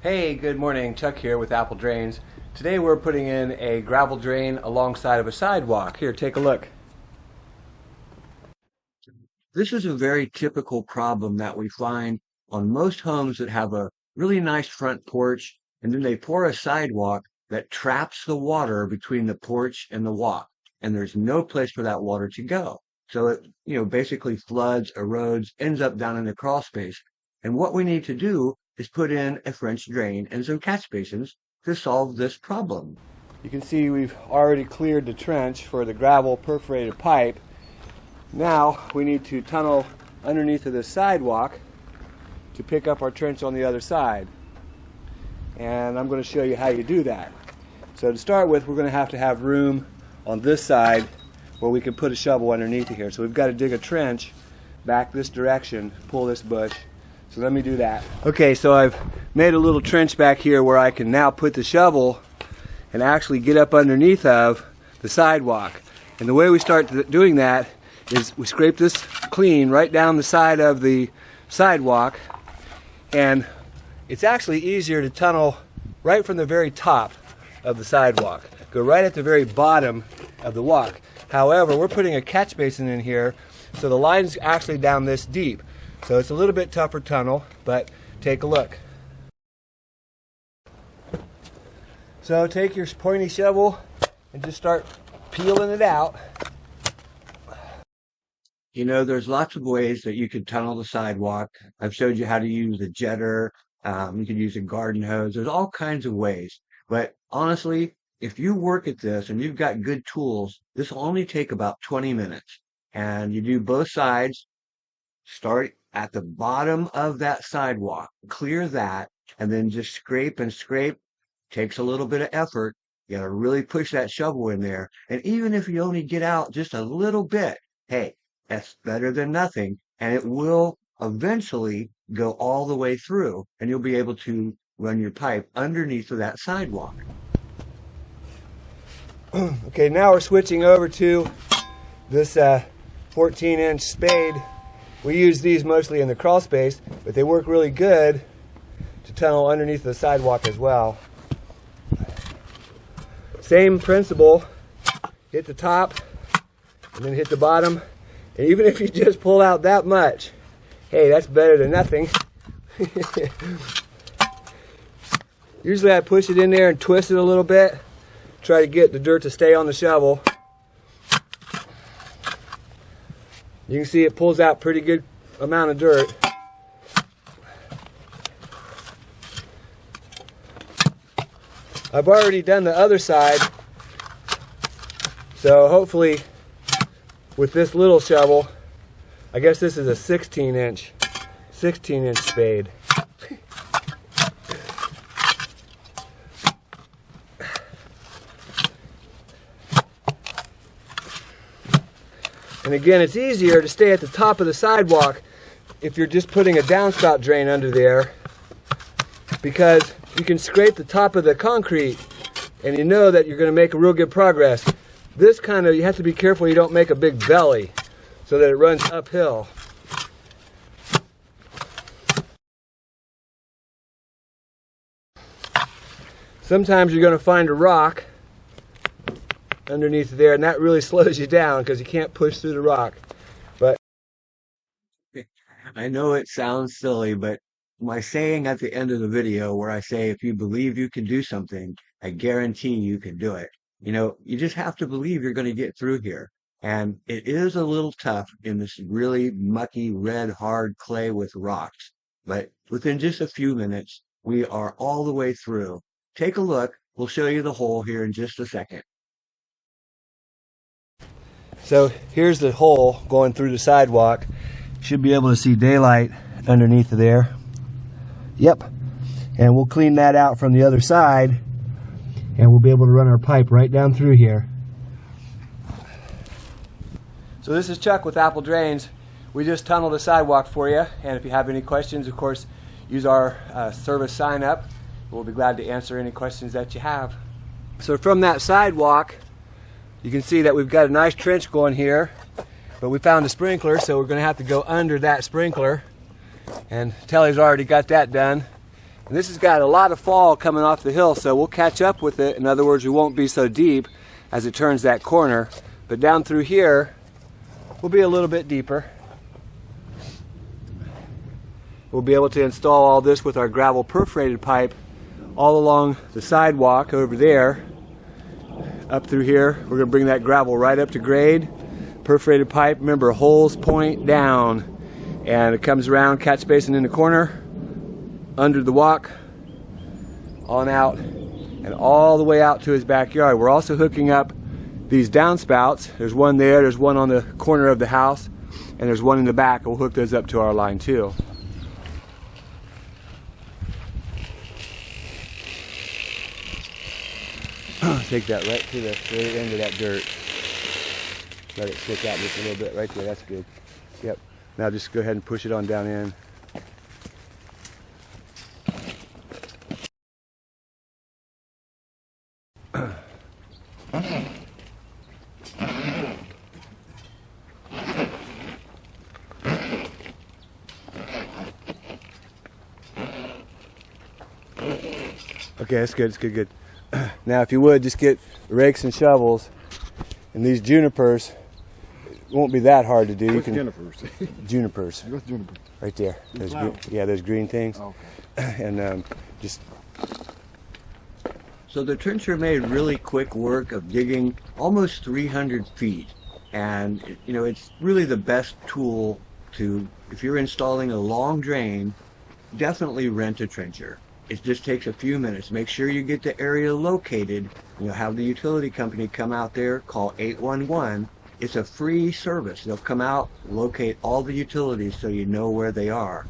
Hey, good morning. Chuck here with Apple Drains. Today we're putting in a gravel drain alongside of a sidewalk. Here, take a look. This is a very typical problem that we find on most homes that have a really nice front porch, and then they pour a sidewalk that traps the water between the porch and the walk, and there's no place for that water to go. So it, basically floods, erodes, ends up down in the crawl space. And what we need to do is put in a French drain and some catch basins to solve this problem. You can see we've already cleared the trench for the gravel perforated pipe. Now we need to tunnel underneath of the sidewalk to pick up our trench on the other side. And I'm going to show you how you do that. So to start with, we're going to have room on this side where we can put a shovel underneath it here. So we've got to dig a trench back this direction, pull this bush. So let me do that. Okay, so I've made a little trench back here where I can now put the shovel and actually get up underneath of the sidewalk. And the way we start doing that is we scrape this clean right down the side of the sidewalk, and it's actually easier to tunnel right from the very top of the sidewalk. Go right at the very bottom of the walk. However, we're putting a catch basin in here, so the line's actually down this deep. So it's a little bit tougher tunnel, but take a look. So take your pointy shovel and just start peeling it out. There's lots of ways that you could tunnel the sidewalk. I've showed you how to use a jetter. You could use a garden hose. There's all kinds of ways. But honestly, if you work at this and you've got good tools, this will only take about 20 minutes. And you do both sides. Start at the bottom of that sidewalk, clear that, and then just scrape and scrape. Takes a little bit of effort. You gotta really push that shovel in there. And even if you only get out just a little bit, hey, that's better than nothing. And it will eventually go all the way through, and you'll be able to run your pipe underneath of that sidewalk. Okay, now we're switching over to this 14-inch spade. We use these mostly in the crawl space, but they work really good to tunnel underneath the sidewalk as well. Same principle, hit the top and then hit the bottom. And even if you just pull out that much, hey, that's better than nothing. Usually I push it in there and twist it a little bit, try to get the dirt to stay on the shovel. You can see it pulls out pretty good amount of dirt. I've already done the other side, so hopefully with this little shovel, I guess this is a 16-inch spade. And again, it's easier to stay at the top of the sidewalk if you're just putting a downspout drain under there, because you can scrape the top of the concrete and you know that you're going to make a real good progress. This kind of, you have to be careful you don't make a big belly so that it runs uphill. Sometimes you're going to find a rock underneath there, and that really slows you down because you can't push through the rock. But I know it sounds silly, but my saying at the end of the video where I say, if you believe you can do something, I guarantee you can do it. You just have to believe you're going to get through here. And it is a little tough in this really mucky, red, hard clay with rocks. But within just a few minutes, we are all the way through. Take a look. We'll show you the hole here in just a second. So here's the hole going through the sidewalk. Should be able to see daylight underneath of there. Yep. And we'll clean that out from the other side, and we'll be able to run our pipe right down through here. So this is Chuck with Apple Drains. We just tunneled the sidewalk for you, and if you have any questions, of course, use our service sign up. We'll be glad to answer any questions that you have. So from that sidewalk, you can see that we've got a nice trench going here, but we found a sprinkler, so we're going to have to go under that sprinkler. And Telly's already got that done. And this has got a lot of fall coming off the hill, so we'll catch up with it. In other words, we won't be so deep as it turns that corner. But down through here, we'll be a little bit deeper. We'll be able to install all this with our gravel perforated pipe all along the sidewalk over there. Up through here, we're going to bring that gravel right up to grade. Perforated pipe, remember, holes point down. And it comes around, catch basin in the corner, under the walk, on out, and all the way out to his backyard. We're also hooking up these downspouts. There's one there, there's one on the corner of the house, and there's one in the back. We'll hook those up to our line too. Take that right to the very end of that dirt. Let it stick out just a little bit right there. That's good. Yep. Now just go ahead and push it on down in. Okay, that's good. It's good, good. Now, if you would, just get rakes and shovels. And these junipers, it won't be that hard to do. What's junipers? Junipers. What's junipers? Right there. Those yeah, those green things. Oh, okay. And just. So the trencher made really quick work of digging almost 300 feet. And, you know, it's really the best tool to, if you're installing a long drain, definitely rent a trencher. It just takes a few minutes. Make sure you get the area located. You know, have the utility company come out there, call 811. It's a free service. They'll come out, locate all the utilities so you know where they are.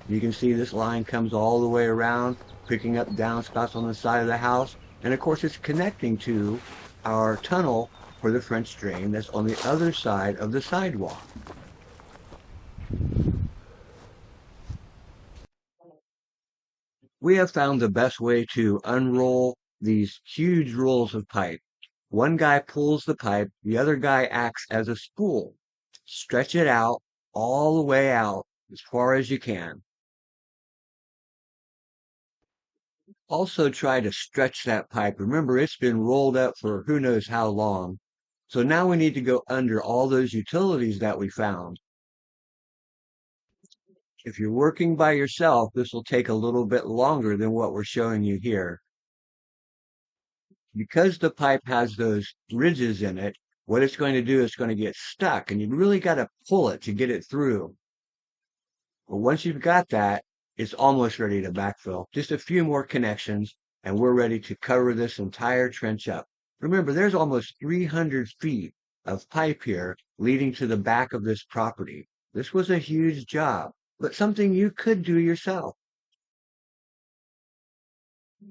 You can see this line comes all the way around, picking up downspouts on the side of the house. And of course, it's connecting to our tunnel for the French drain that's on the other side of the sidewalk. We have found the best way to unroll these huge rolls of pipe. One guy pulls the pipe, the other guy acts as a spool. Stretch it out all the way out as far as you can. Also try to stretch that pipe. Remember, it's been rolled up for who knows how long. So now we need to go under all those utilities that we found. If you're working by yourself, this will take a little bit longer than what we're showing you here. Because the pipe has those ridges in it, what it's going to do is going to get stuck, and you really got to pull it to get it through. But once you've got that, it's almost ready to backfill. Just a few more connections, and we're ready to cover this entire trench up. Remember, there's almost 300 feet of pipe here leading to the back of this property. This was a huge job, but something you could do yourself.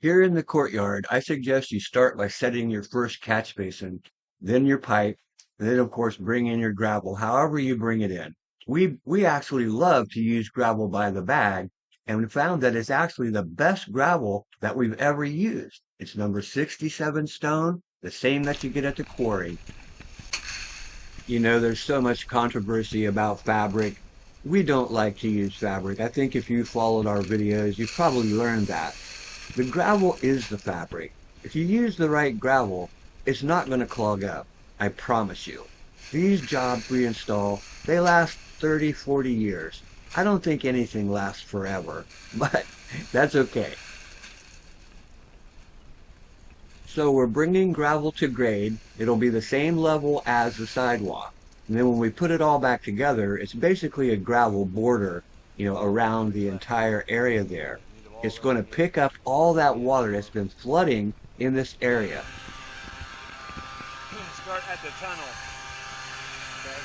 Here in the courtyard, I suggest you start by setting your first catch basin, then your pipe, and then of course bring in your gravel, however you bring it in. We actually love to use gravel by the bag, and we found that it's actually the best gravel that we've ever used. It's number 67 stone, the same that you get at the quarry. You know, there's so much controversy about fabric. We don't like to use fabric. I think if you followed our videos, you've probably learned that. The gravel is the fabric. If you use the right gravel, it's not going to clog up. I promise you. These jobs we install, they last 30, 40 years. I don't think anything lasts forever, but that's okay. So we're bringing gravel to grade. It'll be the same level as the sidewalk. And then when we put it all back together, it's basically a gravel border, you know, around the entire area there. It's going to pick up all that water that's been flooding in this area. Start at the tunnel. Okay.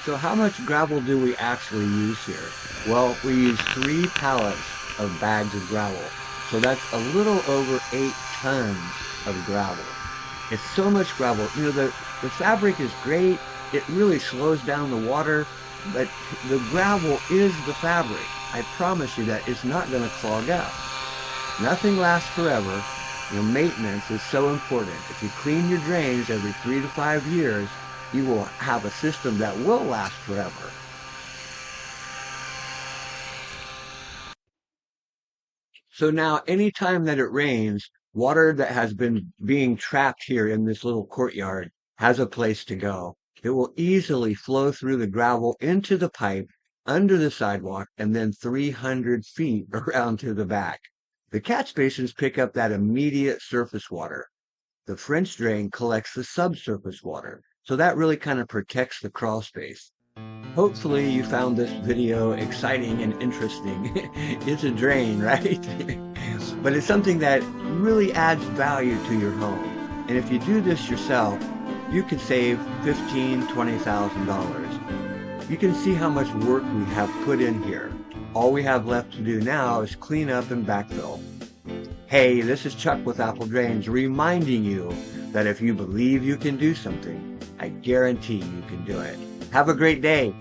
So how much gravel do we actually use here? Well, we use 3 pallets of bags of gravel. So that's a little over 8 tons of gravel. It's so much gravel. You know, the fabric is great. It really slows down the water, but the gravel is the fabric. I promise you that it's not going to clog up. Nothing lasts forever. You know, maintenance is so important. If you clean your drains every 3 to 5 years, you will have a system that will last forever. So now anytime that it rains, water that has been being trapped here in this little courtyard has a place to go. It will easily flow through the gravel into the pipe under the sidewalk and then 300 feet around to the back. The catch basins pick up that immediate surface water. The French drain collects the subsurface water, so that really kind of protects the crawl space. Hopefully you found this video exciting and interesting. It's a drain, right? But it's something that really adds value to your home. And if you do this yourself, you could save $15,000, $20,000. You can see how much work we have put in here. All we have left to do now is clean up and backfill. Hey, this is Chuck with Apple Drains reminding you that if you believe you can do something, I guarantee you can do it. Have a great day.